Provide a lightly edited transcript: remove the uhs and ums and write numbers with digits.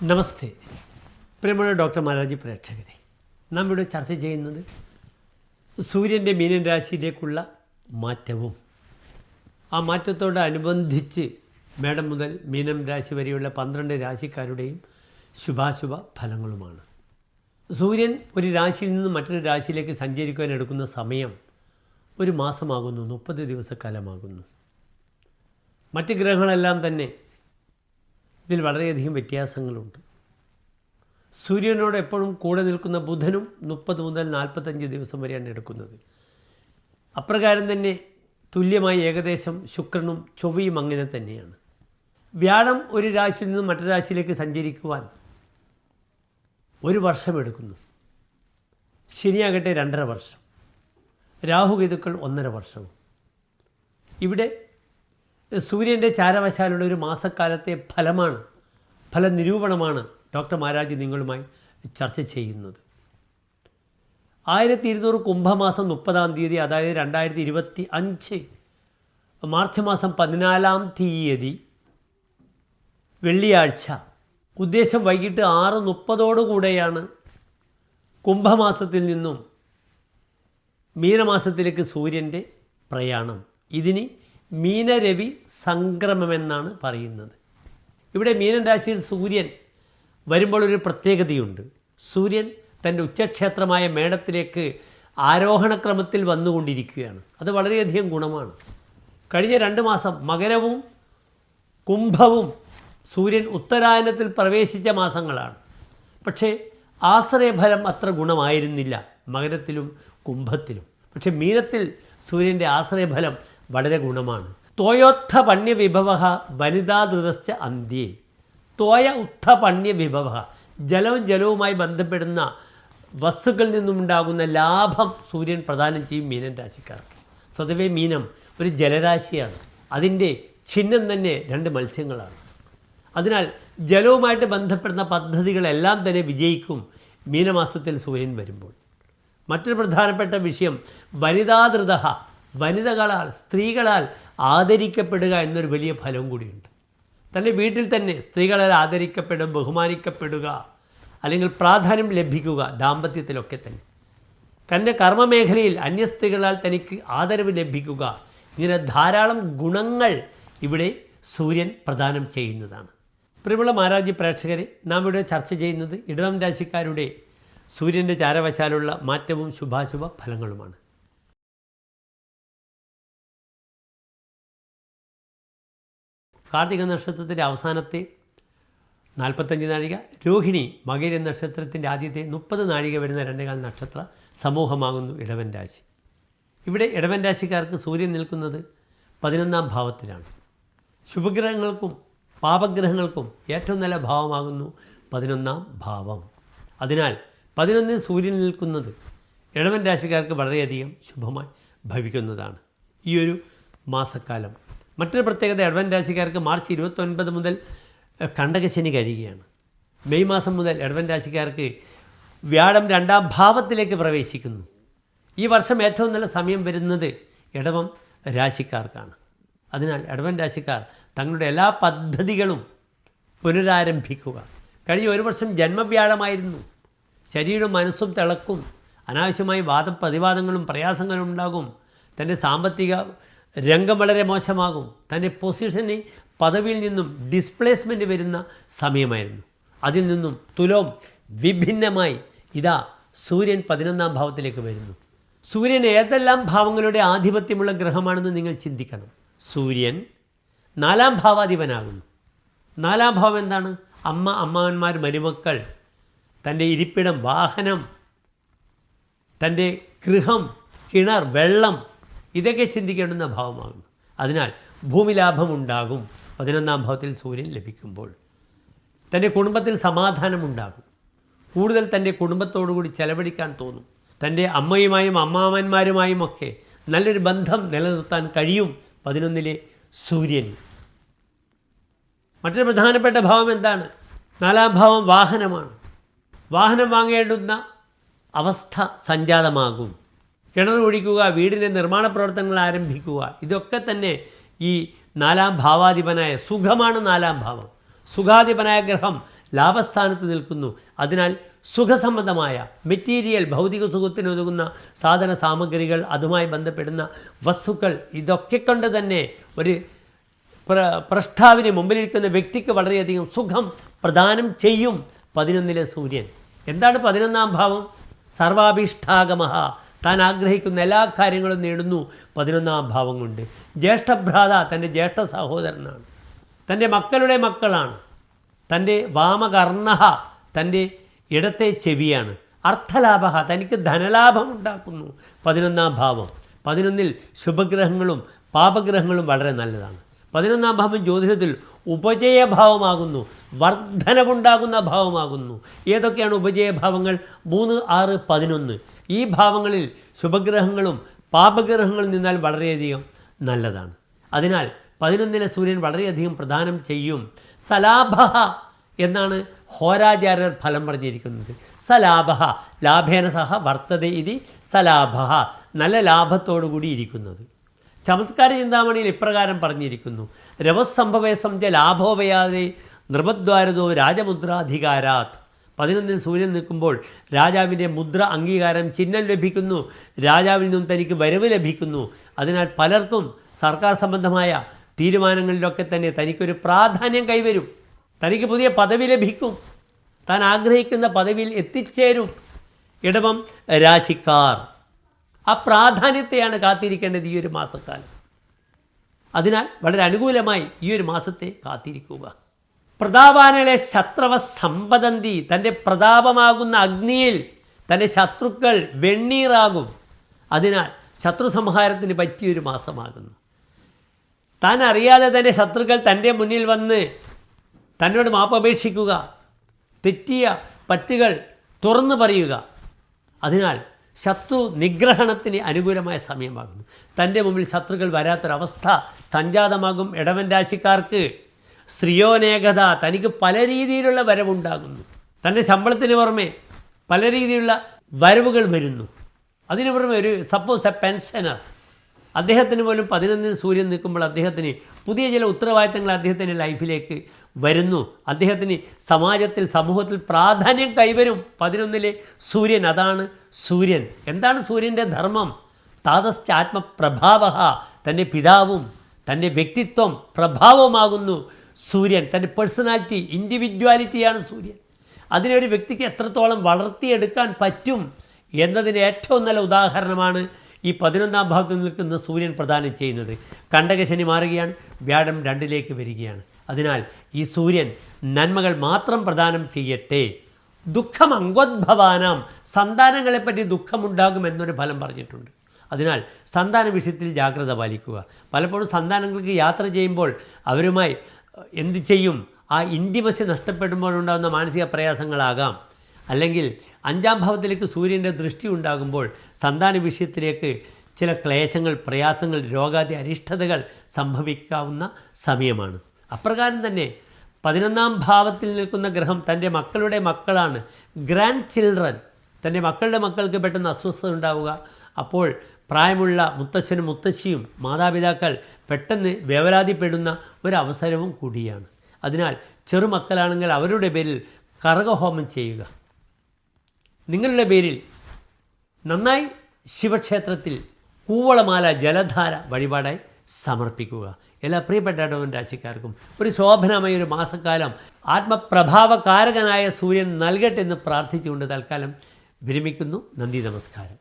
നമസ്തേ പ്രിയമുള്ള ഡോക്ടർ മാരാജി പ്രേക്ഷകരെ, നാം ഇവിടെ ചർച്ച ചെയ്യുന്നത് സൂര്യൻ്റെ മീനൻ രാശിയിലേക്കുള്ള മാറ്റവും ആ മാറ്റത്തോടനുബന്ധിച്ച് മേടം മുതൽ മീനം രാശി വരെയുള്ള 12 രാശിക്കാരുടെയും ശുഭാശുഭ ഫലങ്ങളുമാണ്. സൂര്യൻ ഒരു രാശിയിൽ നിന്ന് മറ്റൊരു രാശിയിലേക്ക് സഞ്ചരിക്കുവാൻ എടുക്കുന്ന സമയം ഒരു മാസമാകുന്നു, 30 ദിവസക്കാലമാകുന്നു. മറ്റ് ഗ്രഹങ്ങളെല്ലാം തന്നെ ഇതിൽ വളരെയധികം വ്യത്യാസങ്ങളുണ്ട്. സൂര്യനോട് എപ്പോഴും കൂടെ നിൽക്കുന്ന ബുധനും 30 മുതൽ 45 ദിവസം വരെയാണ് എടുക്കുന്നത്. അപ്രകാരം തന്നെ തുല്യമായി ഏകദേശം ശുക്രനും ചൊവ്വയും അങ്ങനെ തന്നെയാണ്. വ്യാഴം ഒരു രാശിയിൽ നിന്നും മറ്റൊരു രാശിയിലേക്ക് സഞ്ചരിക്കുവാൻ 1 വർഷമെടുക്കുന്നു. ശനിയാകട്ടെ 2.5 വർഷം, രാഹുകേതുക്കൾ 1.5 വർഷവും. ഇവിടെ സൂര്യൻ്റെ ചാരവശാലുള്ള ഒരു മാസക്കാലത്തെ ഫലനിരൂപണമാണ് ഡോക്ടർ മാരാജി നിങ്ങളുമായി ചർച്ച ചെയ്യുന്നത്. 1200 കുംഭമാസം 30-ാം തീയതി, അതായത് 2025 മാർച്ച് മാസം 14-ാം തീയതി വെള്ളിയാഴ്ച ഉദ്ദേശം വൈകിട്ട് 6:30 കുംഭമാസത്തിൽ നിന്നും മീനമാസത്തിലേക്ക് സൂര്യൻ്റെ പ്രയാണം. ഇതിന് മീനരവി സംക്രമമെന്നാണ് പറയുന്നത്. ഇവിടെ മീനൻ രാശിയിൽ സൂര്യൻ വരുമ്പോൾ ഒരു പ്രത്യേകതയുണ്ട്. സൂര്യൻ തൻ്റെ ഉച്ചക്ഷേത്രമായ മേടത്തിലേക്ക് ആരോഹണക്രമത്തിൽ വന്നുകൊണ്ടിരിക്കുകയാണ്. അത് വളരെയധികം ഗുണമാണ്. കഴിഞ്ഞ 2 മാസം മകരവും കുംഭവും സൂര്യൻ ഉത്തരായനത്തിൽ പ്രവേശിച്ച മാസങ്ങളാണ്. പക്ഷേ ആശ്രയഫലം അത്ര ഗുണമായിരുന്നില്ല മകരത്തിലും കുംഭത്തിലും. പക്ഷേ മീനത്തിൽ സൂര്യൻ്റെ ആശ്രയഫലം വളരെ ഗുണമാണ്. തോയോത്ഥ പണ്യവിഭവ വനിതാധൃതശ്ച അന്ത്യേ. തോയ ഉത്ഥ പണ്യവിഭവ, ജലവുമായി ബന്ധപ്പെടുന്ന വസ്തുക്കളിൽ നിന്നുമുണ്ടാകുന്ന ലാഭം സൂര്യൻ പ്രദാനം ചെയ്യും മീനൻ രാശിക്കാർക്ക്. സ്വതവേ മീനം ഒരു ജലരാശിയാണ്. അതിൻ്റെ ചിഹ്നം തന്നെ 2 മത്സ്യങ്ങളാണ്. അതിനാൽ ജലവുമായിട്ട് ബന്ധപ്പെടുന്ന പദ്ധതികളെല്ലാം തന്നെ വിജയിക്കും മീനമാസത്തിൽ സൂര്യൻ വരുമ്പോൾ. മറ്റൊരു പ്രധാനപ്പെട്ട വിഷയം വനിതാധൃത, വനിതകളാൽ, സ്ത്രീകളാൽ ആദരിക്കപ്പെടുക എന്നൊരു വലിയ ഫലവും കൂടിയുണ്ട്. തൻ്റെ വീട്ടിൽ തന്നെ സ്ത്രീകളാൽ ആദരിക്കപ്പെടുക, ബഹുമാനിക്കപ്പെടുക, അല്ലെങ്കിൽ പ്രാധാന്യം ലഭിക്കുക, ദാമ്പത്യത്തിലൊക്കെ തന്നെ തൻ്റെ കർമ്മമേഖലയിൽ അന്യ സ്ത്രീകളാൽ തനിക്ക് ആദരവ് ലഭിക്കുക, ഇങ്ങനെ ധാരാളം ഗുണങ്ങൾ ഇവിടെ സൂര്യൻ പ്രദാനം ചെയ്യുന്നതാണ്. പ്രിയമുള്ള മാരാജി പ്രേക്ഷകരെ, നാം ഇവിടെ ചർച്ച ചെയ്യുന്നത് ഇടവം രാശിക്കാരുടെ സൂര്യൻ്റെ ചാരവശാലുള്ള മാറ്റവും ശുഭാശുഭ ഫലങ്ങളുമാണ്. കാർത്തിക നക്ഷത്രത്തിൻ്റെ അവസാനത്തെ 45 നാഴിക, രോഹിണി മകര നക്ഷത്രത്തിൻ്റെ ആദ്യത്തെ 30 നാഴിക വരുന്ന 2.25 നക്ഷത്ര സമൂഹമാകുന്നു ഇടവൻ രാശി. ഇവിടെ ഇടവൻ രാശിക്കാർക്ക് സൂര്യൻ നിൽക്കുന്നത് 11-ാം ഭാവത്തിലാണ്. ശുഭഗ്രഹങ്ങൾക്കും പാപഗ്രഹങ്ങൾക്കും ഏറ്റവും നല്ല ഭാവമാകുന്നു 11-ാം ഭാവം. അതിനാൽ 11-ൽ സൂര്യൻ നിൽക്കുന്നത് ഇടവൻ രാശിക്കാർക്ക് വളരെയധികം ശുഭമായി ഭവിക്കുന്നതാണ് ഈ ഒരു മാസക്കാലം. മറ്റൊരു പ്രത്യേകത, ഇടവൻ രാശിക്കാർക്ക് മാർച്ച് 29 മുതൽ കണ്ടകശനി കഴിയുകയാണ്. മെയ് മാസം മുതൽ ഇടവൻ രാശിക്കാർക്ക് വ്യാഴം 2-ാം ഭാവത്തിലേക്ക് പ്രവേശിക്കുന്നു. ഈ വർഷം ഏറ്റവും നല്ല സമയം വരുന്നത് ഇടവം രാശിക്കാർക്കാണ്. അതിനാൽ ഇടവൻ രാശിക്കാർ തങ്ങളുടെ എല്ലാ പദ്ധതികളും പുനരാരംഭിക്കുക. കഴിഞ്ഞ 1 വർഷം ജന്മവ്യാഴമായിരുന്നു. ശരീരവും മനസ്സും തിളക്കും. അനാവശ്യമായി പ്രതിവാദങ്ങളും പ്രയാസങ്ങളും ഉണ്ടാകും. തൻ്റെ സാമ്പത്തിക രംഗം വളരെ മോശമാകും. തൻ്റെ പൊസിഷന്, പദവിയിൽ നിന്നും ഡിസ്പ്ലേസ്മെൻറ്റ് വരുന്ന സമയമായിരുന്നു. അതിൽ നിന്നും തുലോം വിഭിന്നമായി ഇതാ സൂര്യൻ 11-ാം ഭാവത്തിലേക്ക് വരുന്നു. സൂര്യൻ ഏതെല്ലാം ഭാവങ്ങളുടെ ആധിപത്യമുള്ള ഗ്രഹമാണെന്ന് നിങ്ങൾ ചിന്തിക്കണം. സൂര്യൻ 4-ാം ഭാവാധിപനാകുന്നു. 4-ാം ഭാവം എന്താണ്? അമ്മ, അമ്മാവന്മാർ, മരുമക്കൾ, തൻ്റെ ഇരിപ്പിടം, വാഹനം, തൻ്റെ ഗൃഹം, കിണർ, വെള്ളം, ഇതൊക്കെ ചിന്തിക്കേണ്ടുന്ന ഭാവമാകുന്നു. അതിനാൽ ഭൂമിലാഭമുണ്ടാകും 11-ാം ഭാവത്തിൽ സൂര്യൻ ലഭിക്കുമ്പോൾ. തൻ്റെ കുടുംബത്തിൽ സമാധാനമുണ്ടാകും. കൂടുതൽ തൻ്റെ കുടുംബത്തോടുകൂടി ചെലവഴിക്കാൻ തോന്നും. തൻ്റെ അമ്മയുമായും അമ്മാവന്മാരുമായും ഒക്കെ നല്ലൊരു ബന്ധം നിലനിർത്താൻ കഴിയും 11-ലെ സൂര്യന്. മറ്റൊരു പ്രധാനപ്പെട്ട ഭാവം എന്താണ്? 4-ാം ഭാവം വാഹനമാണ്. വാഹനം വാങ്ങേണ്ടുന്ന അവസ്ഥ സംജാതമാകും. കിണർ ഒഴിക്കുക, വീടിൻ്റെ നിർമ്മാണ പ്രവർത്തനങ്ങൾ ആരംഭിക്കുക, ഇതൊക്കെ തന്നെ ഈ 4-ാം ഭാവാധിപനായ സുഖമാണ്. 4-ാം ഭാവം സുഖാധിപനായ ഗ്രഹം ലാഭസ്ഥാനത്ത് നിൽക്കുന്നു. അതിനാൽ സുഖസംബന്ധമായ മെറ്റീരിയൽ ഭൗതിക സുഖത്തിന് ഒതുങ്ങുന്ന സാധന സാമഗ്രികൾ, അതുമായി ബന്ധപ്പെടുന്ന വസ്തുക്കൾ, ഇതൊക്കെ കൊണ്ട് തന്നെ ഒരു പ്രഷ്ടാവിന് മുമ്പിലിരിക്കുന്ന വ്യക്തിക്ക് വളരെയധികം സുഖം പ്രദാനം ചെയ്യും 11-ലെ സൂര്യൻ. എന്താണ് 11-ാം ഭാവം? സർവാഭീഷ്ടാഗമഃ, താൻ ആഗ്രഹിക്കുന്ന എല്ലാ കാര്യങ്ങളും നേടുന്നു 11-ാം ഭാവം കൊണ്ട്. ജ്യേഷ്ഠഭ്രാത, തൻ്റെ ജ്യേഷ്ഠ സഹോദരനാണ്, തൻ്റെ മക്കളുടെ മക്കളാണ്. തൻ്റെ വാമകർണഃ, തൻ്റെ ഇടത്തെ ചെവിയാണ്. അർത്ഥലാഭ, തനിക്ക് ധനലാഭം ഉണ്ടാക്കുന്നു 11-ാം ഭാവം. 11-ൽ ശുഭഗ്രഹങ്ങളും പാപഗ്രഹങ്ങളും വളരെ നല്ലതാണ്. 11-ാം ഭാവം ജ്യോതിഷത്തിൽ ഉപജയഭാവമാകുന്നു, വർധനവുണ്ടാകുന്ന ഭാവമാകുന്നു. ഏതൊക്കെയാണ് ഉപജയഭാവങ്ങൾ? 3, 6, 11. ഈ ഭാവങ്ങളിൽ ശുഭഗ്രഹങ്ങളും പാപഗ്രഹങ്ങളും നിന്നാൽ വളരെയധികം നല്ലതാണ്. അതിനാൽ 11-ലെ സൂര്യൻ വളരെയധികം പ്രദാനം ചെയ്യും. സലാഭ എന്നാണ് ഹോരാചാര്യർ ഫലം പറഞ്ഞിരിക്കുന്നത്. സലാഭ ലാഭേന സഹ വർത്തത ഇതി സലാഭ, നല്ല ലാഭത്തോടുകൂടി ഇരിക്കുന്നത്. ചമത്കാര ചിന്താമണിയിൽ ഇപ്രകാരം പറഞ്ഞിരിക്കുന്നു: രവസംഭവേ സംജ ലാഭോപയാതെ നൃപദ്വാരതോ രാജമുദ്രാധികാരാത്. 11-ൽ സൂര്യൻ നിൽക്കുമ്പോൾ രാജാവിൻ്റെ മുദ്ര, അംഗീകാരം, ചിഹ്നം ലഭിക്കുന്നു. രാജാവിൽ നിന്നും തനിക്ക് വരവ് ലഭിക്കുന്നു. അതിനാൽ പലർക്കും സർക്കാർ സംബന്ധമായ തീരുമാനങ്ങളിലൊക്കെ തന്നെ തനിക്കൊരു പ്രാധാന്യം കൈവരും. തനിക്ക് പുതിയ പദവി ലഭിക്കും. താൻ ആഗ്രഹിക്കുന്ന പദവിയിൽ എത്തിച്ചേരും. ഇടവം രാശിക്കാർ ആ പ്രാധാന്യത്തെയാണ് കാത്തിരിക്കേണ്ടത് ഈ ഒരു മാസക്കാലം. അതിനാൽ വളരെ അനുകൂലമായി ഈ ഒരു മാസത്തെ കാത്തിരിക്കുക. പ്രതാപാനലെ ശത്രവ സമ്പദന്തി, തൻ്റെ പ്രതാപമാകുന്ന അഗ്നിയിൽ തൻ്റെ ശത്രുക്കൾ വെണ്ണീറാകും. അതിനാൽ ശത്രു സംഹാരത്തിന് പറ്റിയൊരു മാസമാകുന്നു. താൻ അറിയാതെ തൻ്റെ ശത്രുക്കൾ തൻ്റെ മുന്നിൽ വന്ന് തന്നോട് മാപ്പപേക്ഷിക്കുക, തെറ്റിയ പറ്റുകൾ തുറന്നു പറയുക. അതിനാൽ ശത്രു നിഗ്രഹണത്തിന് അനുകൂലമായ സമയമാകുന്നു. തൻ്റെ മുമ്പിൽ ശത്രുക്കൾ വരാത്തൊരവസ്ഥ സംജാതമാകും. ഇടവൻ രാശിക്കാർക്ക് സ്ത്രീയോനേകത, തനിക്ക് പല രീതിയിലുള്ള വരവുണ്ടാകുന്നു. തൻ്റെ ശമ്പളത്തിന് പുറമെ പല രീതിയിലുള്ള വരവുകൾ വരുന്നു. അതിനു പുറമെ ഒരു സപ്പോസ് എ പെൻഷനർ, അദ്ദേഹത്തിന് പോലും 11-ൽ സൂര്യൻ നിൽക്കുമ്പോൾ അദ്ദേഹത്തിന് പുതിയ ചില ഉത്തരവാദിത്തങ്ങൾ അദ്ദേഹത്തിൻ്റെ ലൈഫിലേക്ക് വരുന്നു. അദ്ദേഹത്തിന് സമാജത്തിൽ, സമൂഹത്തിൽ പ്രാധാന്യം കൈവരും 11-ലെ സൂര്യൻ. അതാണ് സൂര്യൻ. എന്താണ് സൂര്യൻ്റെ ധർമ്മം? താതശ്ചാത്മപ്രഭാവ, തൻ്റെ പിതാവും തൻ്റെ വ്യക്തിത്വം പ്രഭാവമാകുന്നു സൂര്യൻ. തൻ്റെ പേഴ്സണാലിറ്റി, ഇൻഡിവിജ്വാലിറ്റിയാണ് സൂര്യൻ. അതിനൊരു വ്യക്തിക്ക് എത്രത്തോളം വളർത്തിയെടുക്കാൻ പറ്റും എന്നതിൻ്റെ ഏറ്റവും നല്ല ഉദാഹരണമാണ് ഈ 11-ാം ഭാവത്തിൽ നിൽക്കുന്ന സൂര്യൻ പ്രദാനം ചെയ്യുന്നത്. കണ്ടകശനി മാറുകയാണ്, വ്യാഴം 2-ലേക്ക് വരികയാണ്. അതിനാൽ ഈ സൂര്യൻ നന്മകൾ മാത്രം പ്രദാനം ചെയ്യട്ടെ. ദുഃഖം അങ്കൊദ്ഭവാനാം, സന്താനങ്ങളെപ്പറ്റി ദുഃഖമുണ്ടാകുമെന്നൊരു ഫലം പറഞ്ഞിട്ടുണ്ട്. അതിനാൽ സന്താന വിഷയത്തിൽ ജാഗ്രത പാലിക്കുക. പലപ്പോഴും സന്താനങ്ങൾക്ക് യാത്ര ചെയ്യുമ്പോൾ അവരുമായി എന്ത് ചെയ്യും, ആ ഇൻറ്റിമസി നഷ്ടപ്പെടുമ്പോഴുണ്ടാകുന്ന മാനസിക പ്രയാസങ്ങളാകാം. അല്ലെങ്കിൽ 5-ാം ഭാവത്തിലേക്ക് സൂര്യൻ്റെ ദൃഷ്ടി ഉണ്ടാകുമ്പോൾ സന്താന വിഷയത്തിലേക്ക് ചില ക്ലേശങ്ങൾ, പ്രയാസങ്ങൾ, രോഗാദി അരിഷ്ടതകൾ സംഭവിക്കാവുന്ന സമയമാണ്. അപ്രകാരം തന്നെ 11-ാം ഭാവത്തിൽ നിൽക്കുന്ന ഗ്രഹം തൻ്റെ മക്കളുടെ മക്കളാണ്. ഗ്രാൻഡ് ചിൽഡ്രൻ, തൻ്റെ മക്കളുടെ മക്കൾക്ക് പെട്ടെന്ന് അസ്വസ്ഥത ഉണ്ടാവുക. അപ്പോൾ പ്രായമുള്ള മുത്തശ്ശനും മുത്തശ്ശിയും മാതാപിതാക്കൾ പെട്ടെന്ന് വേവലാതിപ്പെടുന്ന ഒരവസരവും കൂടിയാണ്. അതിനാൽ ചെറുമക്കളാണെങ്കിൽ അവരുടെ പേരിൽ കർഗഹോമം ചെയ്യുക. നിങ്ങളുടെ പേരിൽ നന്നായി ശിവക്ഷേത്രത്തിൽ കൂവളമാല, ജലധാര വഴിപാടായി സമർപ്പിക്കുക. എല്ലാ പ്രിയപ്പെട്ട ഇടവൻ രാശിക്കാർക്കും ഒരു ശോഭനമായ ഒരു മാസക്കാലം ആത്മപ്രഭാവകാരകനായ സൂര്യൻ നൽകട്ടെ എന്ന് പ്രാർത്ഥിച്ചുകൊണ്ട് തൽക്കാലം വിരമിക്കുന്നു. നന്ദി, നമസ്കാരം.